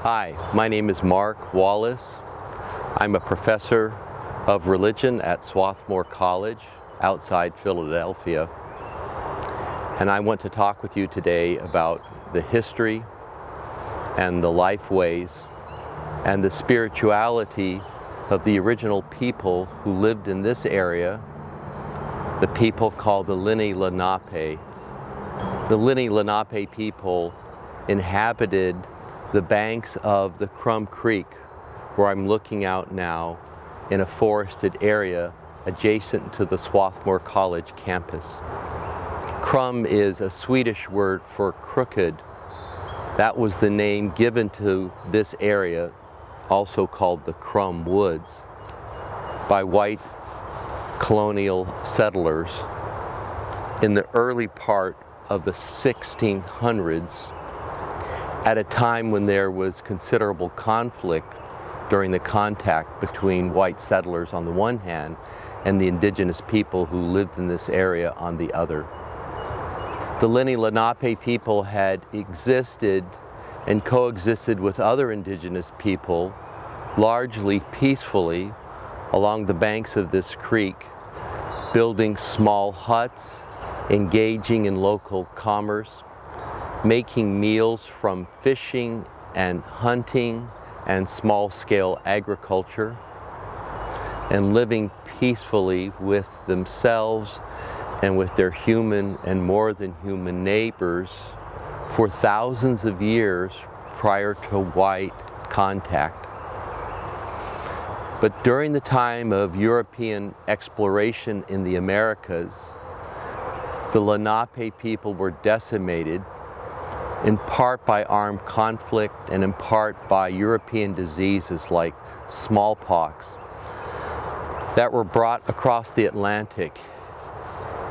Hi, my name is Mark Wallace. I'm a professor of religion at Swarthmore College outside Philadelphia. And I want to talk with you today about the history and the life ways and the spirituality of the original people who lived in this area, the people called the Lenni Lenape. The Lenni Lenape people inhabited the banks of the Crum Creek, where I'm looking out now in a forested area adjacent to the Swarthmore College campus. Crum is a Swedish word for crooked. That was the name given to this area, also called the Crum Woods, by white colonial settlers in the early part of the 1600s, at a time when there was considerable conflict during the contact between white settlers on the one hand and the indigenous people who lived in this area on the other. The Lenni Lenape people had existed and coexisted with other indigenous people largely peacefully along the banks of this creek, building small huts, engaging in local commerce, making meals from fishing and hunting and small-scale agriculture, and living peacefully with themselves and with their human and more than human neighbors for thousands of years prior to white contact. But during the time of European exploration in the Americas, the Lenape people were decimated in part by armed conflict and in part by European diseases like smallpox that were brought across the Atlantic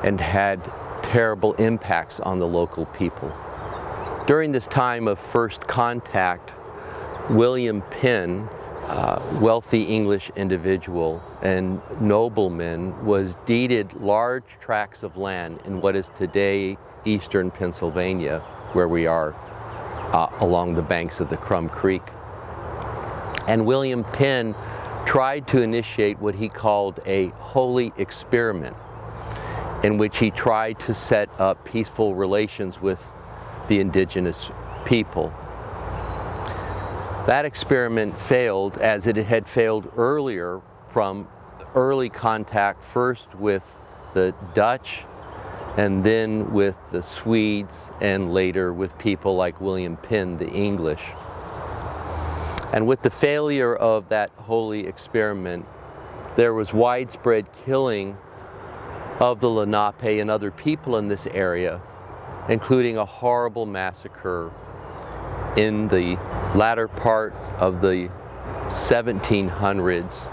and had terrible impacts on the local people. During this time of first contact, William Penn, a wealthy English individual and nobleman, was deeded large tracts of land in what is today eastern Pennsylvania, where we are along the banks of the Crum Creek. And William Penn tried to initiate what he called a holy experiment, in which he tried to set up peaceful relations with the indigenous people. That experiment failed, as it had failed earlier from early contact, first with the Dutch and then with the Swedes, and later with people like William Penn, the English. And with the failure of that holy experiment, there was widespread killing of the Lenape and other people in this area, including a horrible massacre in the latter part of the 1700s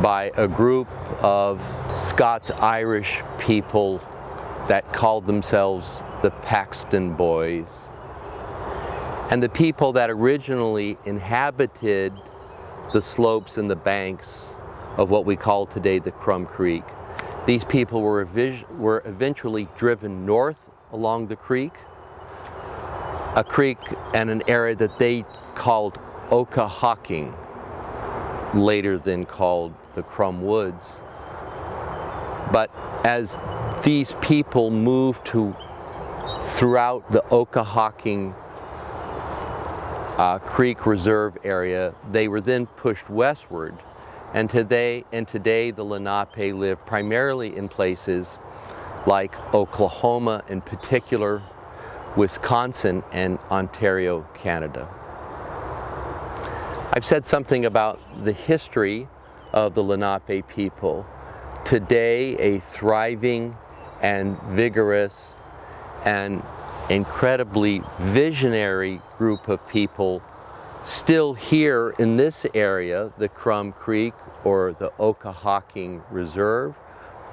by a group of Scots-Irish people that called themselves the Paxton Boys. And the people that originally inhabited the slopes and the banks of what we call today the Crum Creek, these people were eventually driven north along the creek, a creek and an area that they called Okahocking, later then called the Crum Woods. But as these people moved throughout the Okahocking Creek Reserve area, they were then pushed westward. And today the Lenape live primarily in places like Oklahoma, in particular, Wisconsin, and Ontario, Canada. I've said something about the history of the Lenape people. Today, a thriving and vigorous and incredibly visionary group of people still here in this area, the Crum Creek or the Okahocking Reserve,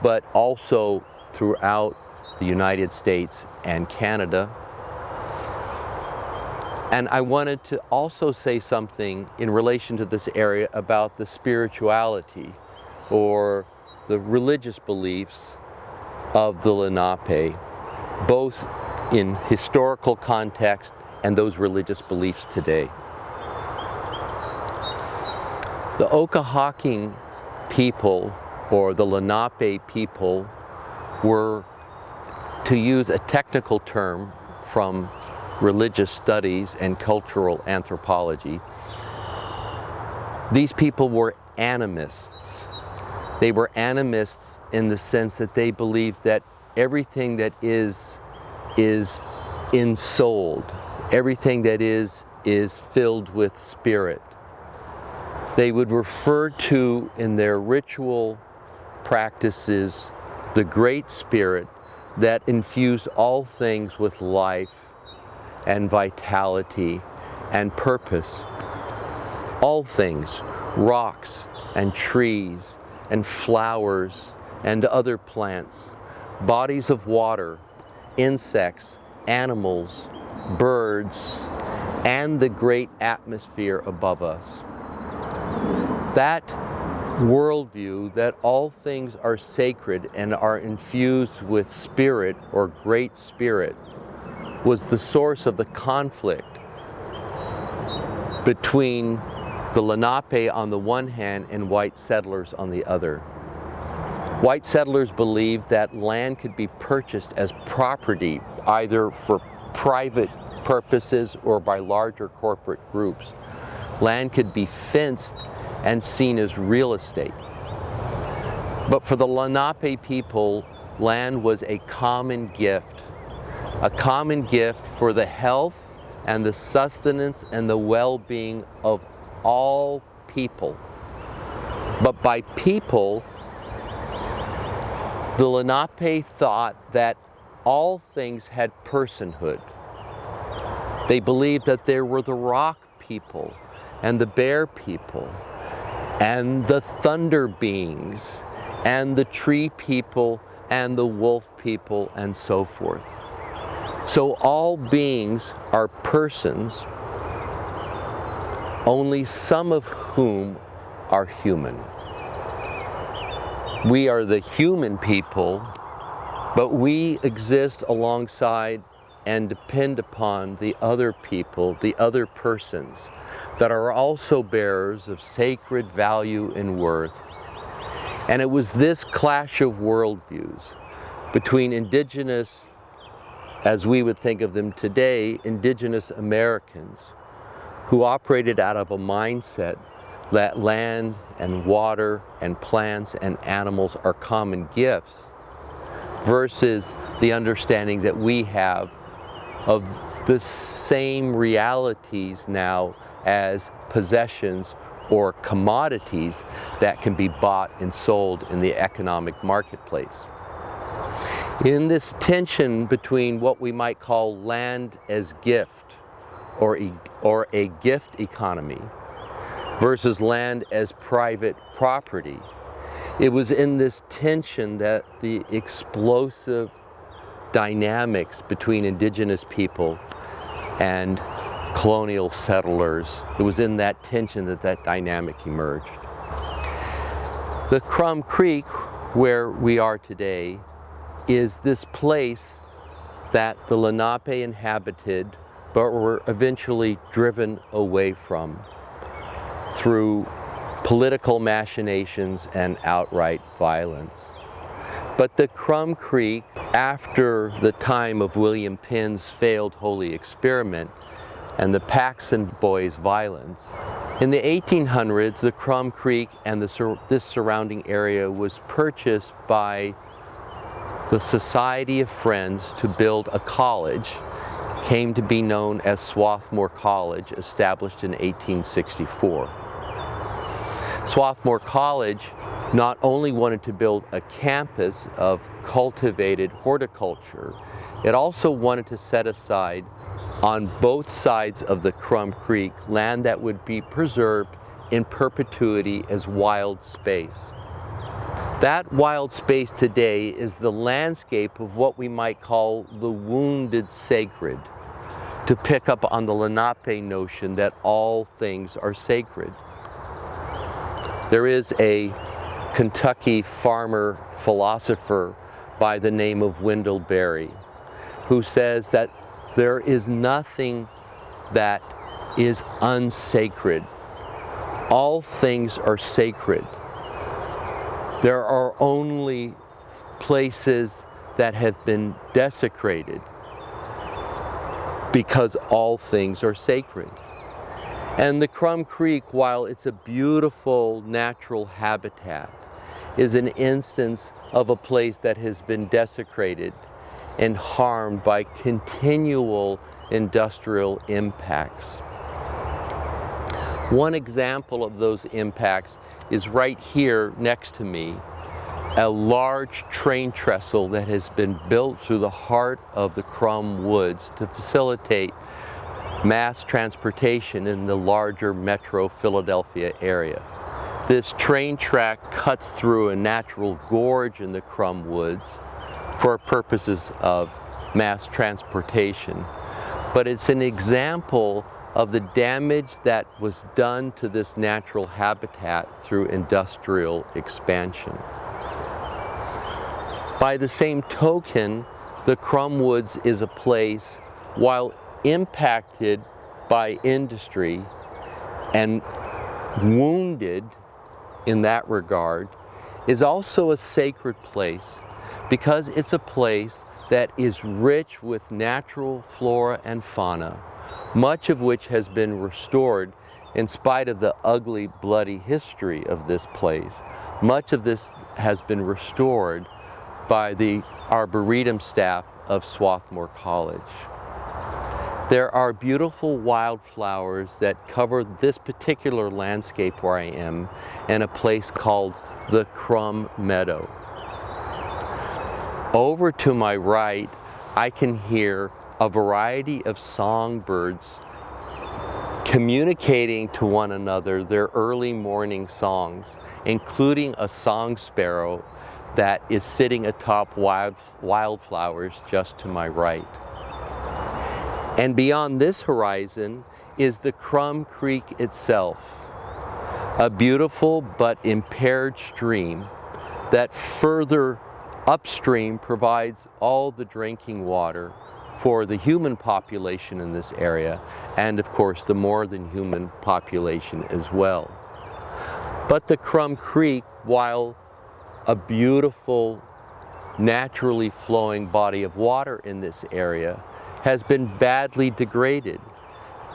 but also throughout the United States and Canada. And I wanted to also say something in relation to this area about the spirituality or the religious beliefs of the Lenape, both in historical context and those religious beliefs today. The Okahocking people, or the Lenape people, were, to use a technical term from religious studies and cultural anthropology, these people were animists. They were animists in the sense that they believed that everything that is ensouled. Everything that is filled with spirit. They would refer to, in their ritual practices, the Great Spirit that infused all things with life and vitality and purpose. All things, rocks and trees and flowers and other plants, bodies of water, insects, animals, birds, and the great atmosphere above us. That worldview, that all things are sacred and are infused with spirit or great spirit, was the source of the conflict between the Lenape on the one hand and white settlers on the other. White settlers believed that land could be purchased as property, either for private purposes or by larger corporate groups. Land could be fenced and seen as real estate. But for the Lenape people, land was a common gift for the health and the sustenance and the well-being of all people. But by people, the Lenape thought that all things had personhood. They believed that there were the rock people and the bear people and the thunder beings and the tree people and the wolf people and so forth. So all beings are persons, only some of whom are human. We are the human people, but we exist alongside and depend upon the other people, the other persons, that are also bearers of sacred value and worth. And it was this clash of worldviews between indigenous, as we would think of them today, indigenous Americans, who operated out of a mindset that land and water and plants and animals are common gifts, versus the understanding that we have of the same realities now as possessions or commodities that can be bought and sold in the economic marketplace. In this tension between what we might call land as gift or a gift economy versus land as private property, it was in this tension that the explosive dynamics between indigenous people and colonial settlers, it was in that tension that that dynamic emerged. The Crum Creek, where we are today, is this place that the Lenape inhabited but were eventually driven away from through political machinations and outright violence. But the Crum Creek, after the time of William Penn's failed holy experiment and the Paxton Boys' violence, in the 1800s, the Crum Creek and this surrounding area was purchased by the Society of Friends to build a college, came to be known as Swarthmore College, established in 1864. Swarthmore College not only wanted to build a campus of cultivated horticulture, it also wanted to set aside on both sides of the Crum Creek land that would be preserved in perpetuity as wild space. That wild space today is the landscape of what we might call the wounded sacred, to pick up on the Lenape notion that all things are sacred. There is a Kentucky farmer philosopher by the name of Wendell Berry who says that there is nothing that is unsacred all things are sacred. There are only places that have been desecrated because all things are sacred. And the Crum Creek, while it's a beautiful natural habitat, is an instance of a place that has been desecrated and harmed by continual industrial impacts. One example of those impacts is right here next to me, a large train trestle that has been built through the heart of the Crum Woods to facilitate mass transportation in the larger metro Philadelphia area. This train track cuts through a natural gorge in the Crum Woods for purposes of mass transportation. But it's an example of the damage that was done to this natural habitat through industrial expansion. By the same token, the Crum Woods is a place, while impacted by industry and wounded in that regard, is also a sacred place because it's a place that is rich with natural flora and fauna, much of which has been restored in spite of the ugly, bloody history of this place. Much of this has been restored by the Arboretum staff of Swarthmore College. There are beautiful wildflowers that cover this particular landscape where I am in a place called the Crum Meadow. Over to my right, I can hear a variety of songbirds communicating to one another their early morning songs, including a song sparrow that is sitting atop wildflowers just to my right. And beyond this horizon is the Crum Creek itself, a beautiful but impaired stream that further upstream provides all the drinking water for the human population in this area, and of course the more than human population as well. But the Crum Creek, while a beautiful, naturally flowing body of water in this area, has been badly degraded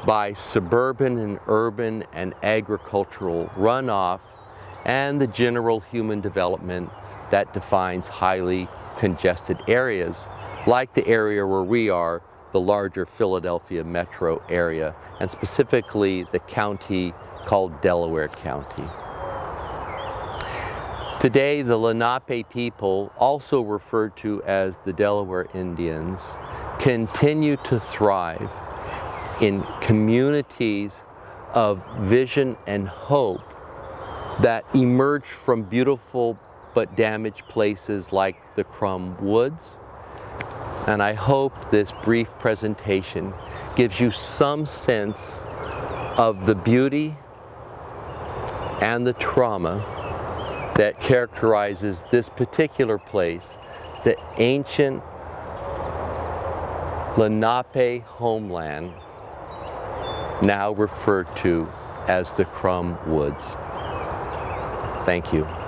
by suburban and urban and agricultural runoff and the general human development that defines highly congested areas, like the area where we are, the larger Philadelphia metro area, and specifically the county called Delaware County. Today, the Lenape people, also referred to as the Delaware Indians, continue to thrive in communities of vision and hope that emerge from beautiful but damaged places like the Crum Woods. And I hope this brief presentation gives you some sense of the beauty and the trauma that characterizes this particular place, the ancient Lenape homeland, now referred to as the Crum Woods. Thank you.